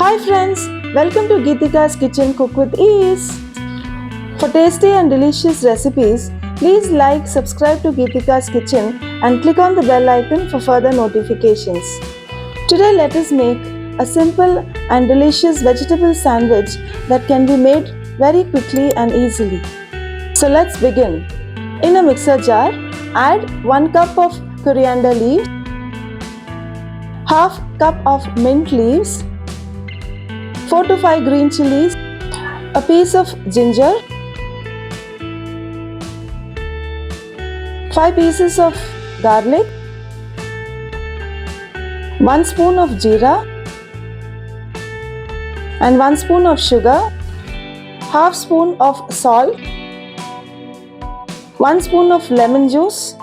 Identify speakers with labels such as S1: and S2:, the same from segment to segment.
S1: Hi friends, welcome to Geethika's Kitchen Cook with Ease. For tasty and delicious recipes, please like, subscribe to Geethika's Kitchen and click on the bell icon for further notifications. Today let us make a simple and delicious vegetable sandwich that can be made very quickly and easily. So let's begin. In a mixer jar, add 1 cup of coriander leaves, half cup of mint leaves, 4 to 5 green chilies, a piece of ginger, 5 pieces of garlic, 1 spoon of jeera and 1 spoon of sugar, half spoon of salt, 1 spoon of lemon juice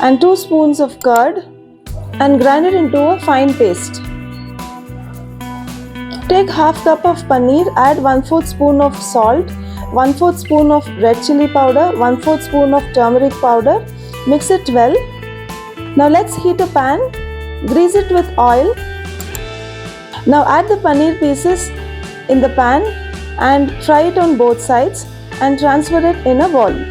S1: and 2 spoons of curd, and grind it into a fine paste. Take half cup of paneer, add 1/4 spoon of salt, 1/4 spoon of red chili powder, 1/4 spoon of turmeric powder. Mix it well. Now let's heat a pan, grease it with oil. Now add the paneer pieces in the pan and fry it on both sides and transfer it in a bowl.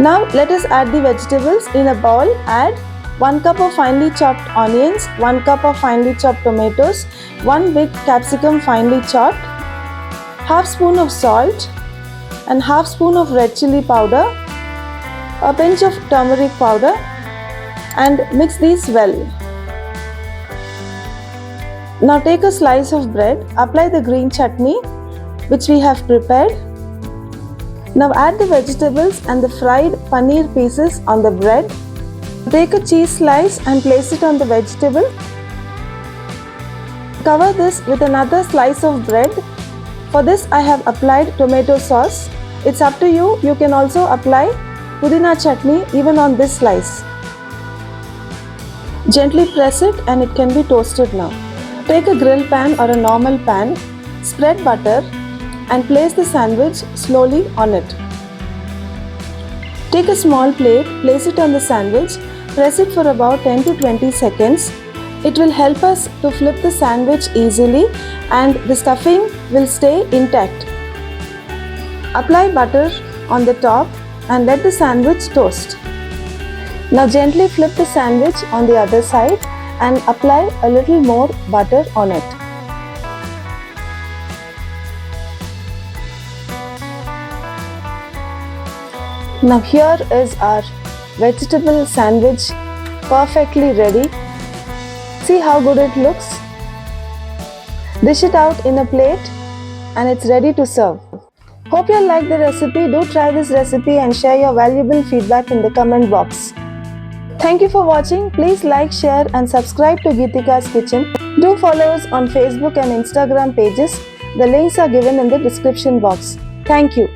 S1: Now let us add the vegetables in a bowl. Add 1 cup of finely chopped onions, 1 cup of finely chopped tomatoes, 1 big capsicum finely chopped, half spoon of salt and half spoon of red chili powder, a pinch of turmeric powder, and mix these well. Now take a slice of bread, apply the green chutney which we have prepared. Now add the vegetables and the fried paneer pieces on the bread. Take a cheese slice and place it on the vegetable. Cover this with another slice of bread. For this I have applied tomato sauce. It's up to you. You can also apply pudina chutney even on this slice. Gently press it and it can be toasted now. Take a grill pan or a normal pan, spread butter and place the sandwich slowly on it. Take a small plate, place it on the sandwich, press it for about 10 to 20 seconds. It will help us to flip the sandwich easily and the stuffing will stay intact. Apply butter on the top and let the sandwich toast. Now gently flip the sandwich on the other side and apply a little more butter on it. Now here is our vegetable sandwich perfectly ready. See how good it looks. Dish it out in a plate and it's ready to serve. Hope you like the recipe. Do try this recipe and share your valuable feedback in the comment box. Thank you for watching. Please like, share and subscribe to Geethika's Kitchen. Do follow us on Facebook and Instagram pages. The links are given in the description box. Thank you.